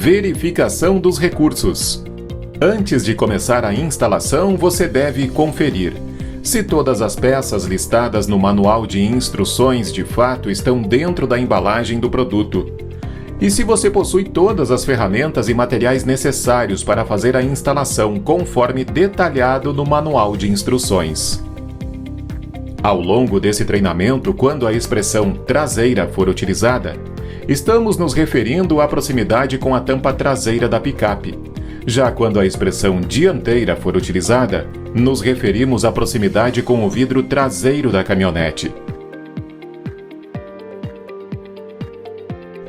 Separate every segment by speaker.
Speaker 1: Verificação dos recursos. Antes de começar a instalação, você deve conferir se todas as peças listadas no manual de instruções de fato estão dentro da embalagem do produto. E se você possui todas as ferramentas e materiais necessários para fazer a instalação conforme detalhado no manual de instruções. Ao longo desse treinamento, quando a expressão traseira for utilizada, estamos nos referindo à proximidade com a tampa traseira da picape. Já quando a expressão dianteira for utilizada, nos referimos à proximidade com o vidro traseiro da caminhonete.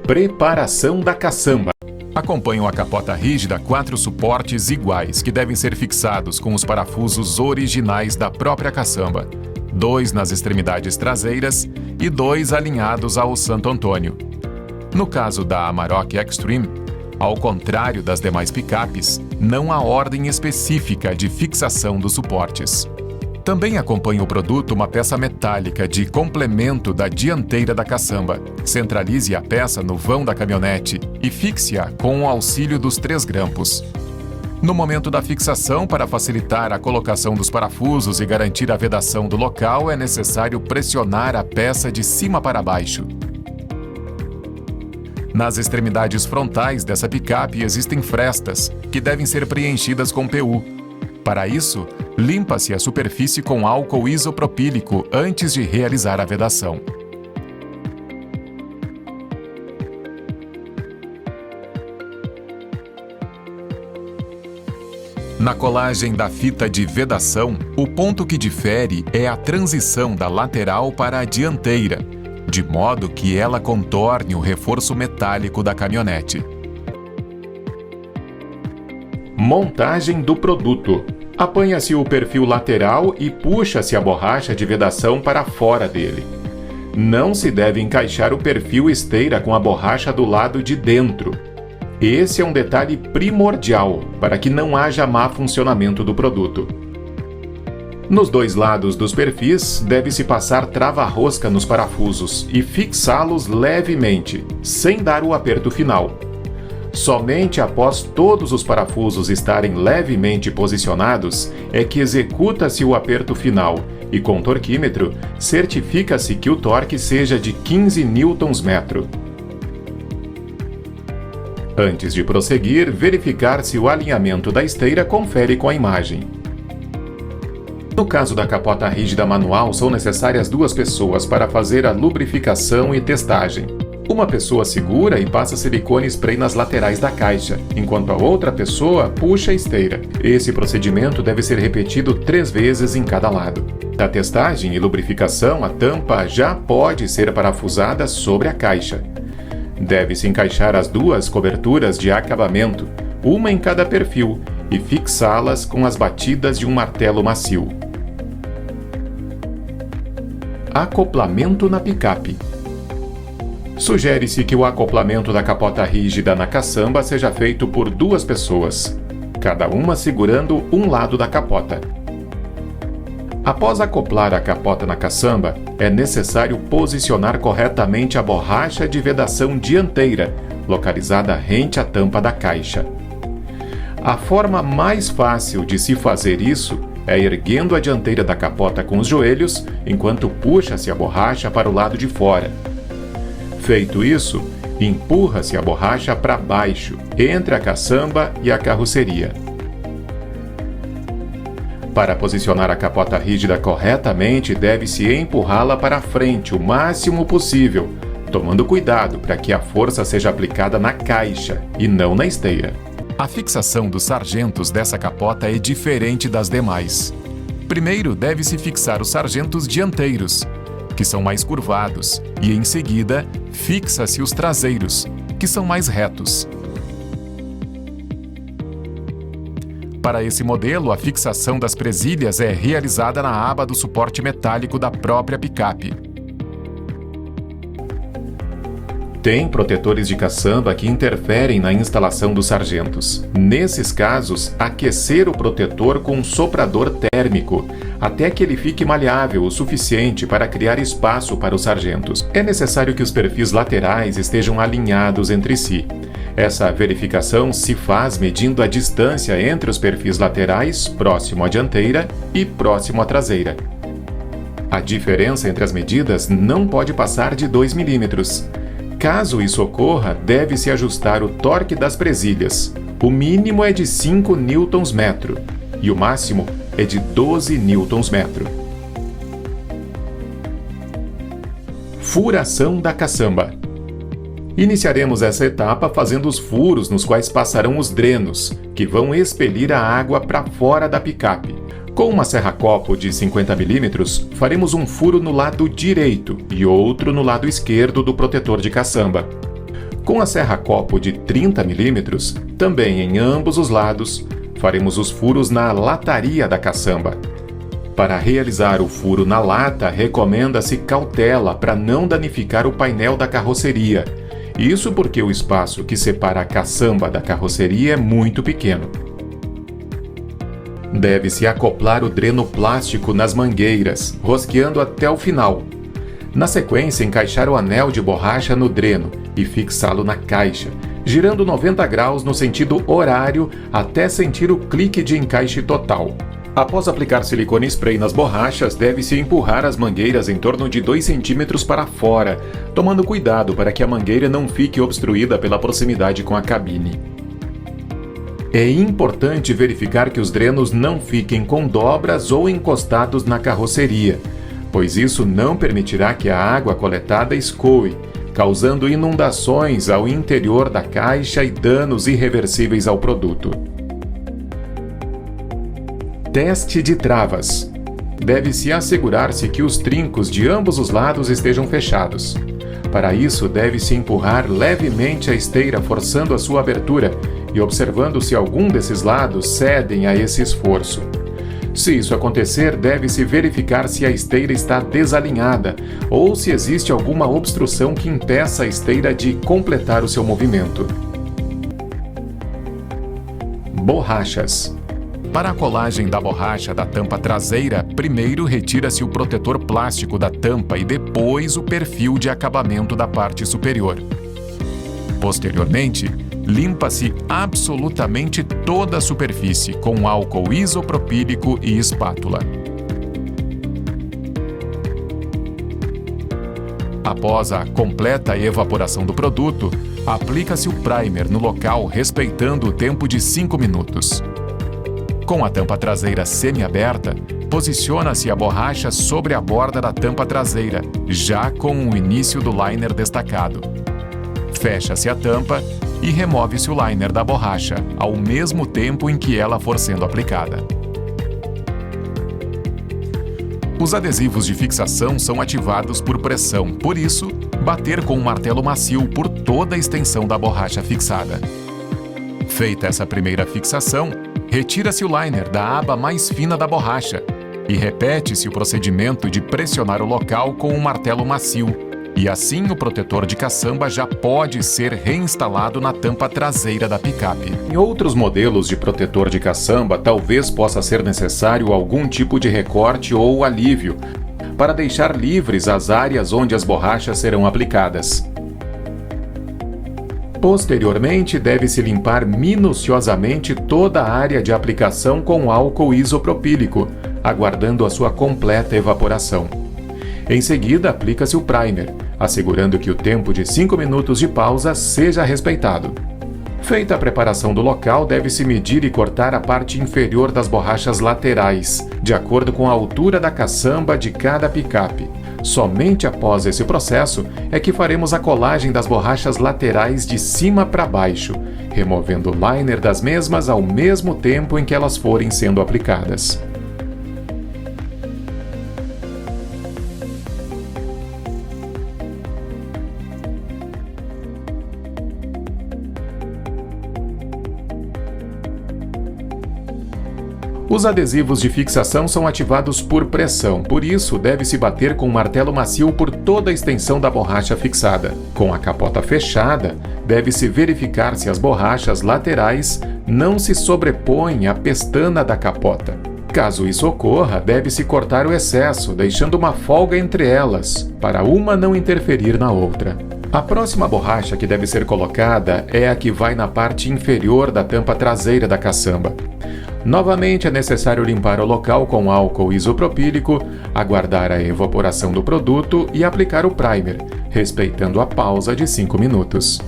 Speaker 1: Preparação da caçamba. Acompanham a capota rígida 4 suportes iguais que devem ser fixados com os parafusos originais da própria caçamba, 2 nas extremidades traseiras e 2 alinhados ao Santo Antônio. No caso da Amarok Extreme, ao contrário das demais picapes, não há ordem específica de fixação dos suportes. Também acompanha o produto uma peça metálica de complemento da dianteira da caçamba. Centralize a peça no vão da caminhonete e fixe-a com o auxílio dos 3 grampos. No momento da fixação, para facilitar a colocação dos parafusos e garantir a vedação do local, é necessário pressionar a peça de cima para baixo. Nas extremidades frontais dessa picape existem frestas, que devem ser preenchidas com PU. Para isso, limpa-se a superfície com álcool isopropílico antes de realizar a vedação. Na colagem da fita de vedação, o ponto que difere é a transição da lateral para a dianteira, de modo que ela contorne o reforço metálico da caminhonete. Montagem do produto. Apanha-se o perfil lateral e puxa-se a borracha de vedação para fora dele. Não se deve encaixar o perfil esteira com a borracha do lado de dentro. Esse é um detalhe primordial para que não haja má funcionamento do produto. Nos 2 lados dos perfis, deve-se passar trava-rosca nos parafusos e fixá-los levemente, sem dar o aperto final. Somente após todos os parafusos estarem levemente posicionados é que executa-se o aperto final e, com torquímetro, certifica-se que o torque seja de 15 Nm. Antes de prosseguir, verificar se o alinhamento da esteira confere com a imagem. No caso da capota rígida manual, são necessárias 2 pessoas para fazer a lubrificação e testagem. Uma pessoa segura e passa silicone spray nas laterais da caixa, enquanto a outra pessoa puxa a esteira. Esse procedimento deve ser repetido 3 vezes em cada lado. Da testagem e lubrificação, a tampa já pode ser parafusada sobre a caixa. Deve-se encaixar as 2 coberturas de acabamento, uma em cada perfil, e fixá-las com as batidas de um martelo macio. Acoplamento na picape. Sugere-se que o acoplamento da capota rígida na caçamba seja feito por 2 pessoas, cada uma segurando um lado da capota. Após acoplar a capota na caçamba, é necessário posicionar corretamente a borracha de vedação dianteira, localizada rente à tampa da caixa. A forma mais fácil de se fazer isso é erguendo a dianteira da capota com os joelhos, enquanto puxa-se a borracha para o lado de fora. Feito isso, empurra-se a borracha para baixo, entre a caçamba e a carroceria. Para posicionar a capota rígida corretamente, deve-se empurrá-la para frente o máximo possível, tomando cuidado para que a força seja aplicada na caixa e não na esteira. A fixação dos sargentos dessa capota é diferente das demais. Primeiro, deve-se fixar os sargentos dianteiros, que são mais curvados, e em seguida, fixa-se os traseiros, que são mais retos. Para esse modelo, a fixação das presilhas é realizada na aba do suporte metálico da própria picape. Tem protetores de caçamba que interferem na instalação dos sargentos. Nesses casos, aquecer o protetor com um soprador térmico até que ele fique maleável o suficiente para criar espaço para os sargentos. É necessário que os perfis laterais estejam alinhados entre si. Essa verificação se faz medindo a distância entre os perfis laterais, próximo à dianteira e próximo à traseira. A diferença entre as medidas não pode passar de 2 milímetros. Caso isso ocorra, deve-se ajustar o torque das presilhas. O mínimo é de 5 Nm e o máximo é de 12 Nm. Furação da caçamba. Iniciaremos essa etapa fazendo os furos nos quais passarão os drenos, que vão expelir a água para fora da picape. Com uma serra-copo de 50 mm, faremos um furo no lado direito e outro no lado esquerdo do protetor de caçamba. Com a serra-copo de 30 mm, também em ambos os lados, faremos os furos na lataria da caçamba. Para realizar o furo na lata, recomenda-se cautela para não danificar o painel da carroceria. Isso porque o espaço que separa a caçamba da carroceria é muito pequeno. Deve-se acoplar o dreno plástico nas mangueiras, rosqueando até o final. Na sequência, encaixar o anel de borracha no dreno e fixá-lo na caixa, girando 90 graus no sentido horário até sentir o clique de encaixe total. Após aplicar silicone spray nas borrachas, deve-se empurrar as mangueiras em torno de 2 cm para fora, tomando cuidado para que a mangueira não fique obstruída pela proximidade com a cabine. É importante verificar que os drenos não fiquem com dobras ou encostados na carroceria, pois isso não permitirá que a água coletada escoe, causando inundações ao interior da caixa e danos irreversíveis ao produto. Teste de travas. Deve-se assegurar-se que os trincos de ambos os lados estejam fechados. Para isso, deve-se empurrar levemente a esteira forçando a sua abertura e observando se algum desses lados cedem a esse esforço. Se isso acontecer, deve-se verificar se a esteira está desalinhada ou se existe alguma obstrução que impeça a esteira de completar o seu movimento. Borrachas. Para a colagem da borracha da tampa traseira, primeiro retira-se o protetor plástico da tampa e depois o perfil de acabamento da parte superior. Posteriormente, limpa-se absolutamente toda a superfície com álcool isopropílico e espátula. Após a completa evaporação do produto, aplica-se o primer no local respeitando o tempo de 5 minutos. Com a tampa traseira semi-aberta, posiciona-se a borracha sobre a borda da tampa traseira, já com o início do liner destacado. Fecha-se a tampa e remove-se o liner da borracha, ao mesmo tempo em que ela for sendo aplicada. Os adesivos de fixação são ativados por pressão, por isso, bater com um martelo macio por toda a extensão da borracha fixada. Feita essa primeira fixação, retira-se o liner da aba mais fina da borracha e repete-se o procedimento de pressionar o local com um martelo macio, e assim o protetor de caçamba já pode ser reinstalado na tampa traseira da picape. Em outros modelos de protetor de caçamba, talvez possa ser necessário algum tipo de recorte ou alívio para deixar livres as áreas onde as borrachas serão aplicadas. Posteriormente, deve-se limpar minuciosamente toda a área de aplicação com álcool isopropílico, aguardando a sua completa evaporação. Em seguida, aplica-se o primer, assegurando que o tempo de 5 minutos de pausa seja respeitado. Feita a preparação do local, deve-se medir e cortar a parte inferior das borrachas laterais, de acordo com a altura da caçamba de cada picape. Somente após esse processo é que faremos a colagem das borrachas laterais de cima para baixo, removendo o liner das mesmas ao mesmo tempo em que elas forem sendo aplicadas. Os adesivos de fixação são ativados por pressão, por isso deve-se bater com um martelo macio por toda a extensão da borracha fixada. Com a capota fechada, deve-se verificar se as borrachas laterais não se sobrepõem à pestana da capota. Caso isso ocorra, deve-se cortar o excesso, deixando uma folga entre elas, para uma não interferir na outra. A próxima borracha que deve ser colocada é a que vai na parte inferior da tampa traseira da caçamba. Novamente é necessário limpar o local com álcool isopropílico, aguardar a evaporação do produto e aplicar o primer, respeitando a pausa de 5 minutos.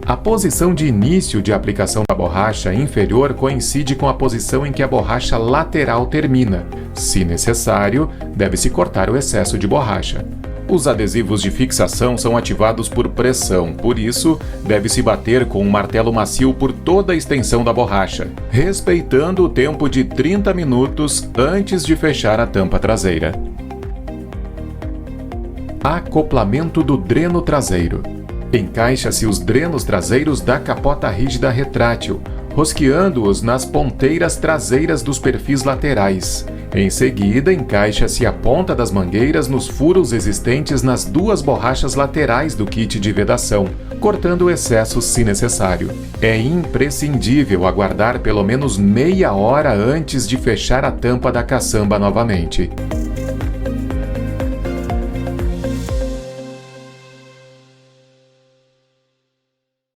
Speaker 1: A posição de início de aplicação da borracha inferior coincide com a posição em que a borracha lateral termina. Se necessário, deve-se cortar o excesso de borracha. Os adesivos de fixação são ativados por pressão, por isso, deve-se bater com um martelo macio por toda a extensão da borracha, respeitando o tempo de 30 minutos antes de fechar a tampa traseira. Acoplamento do dreno traseiro. Encaixa-se os drenos traseiros da capota rígida retrátil, rosqueando-os nas ponteiras traseiras dos perfis laterais. Em seguida, encaixa-se a ponta das mangueiras nos furos existentes nas duas borrachas laterais do kit de vedação, cortando o excesso se necessário. É imprescindível aguardar pelo menos meia hora antes de fechar a tampa da caçamba novamente.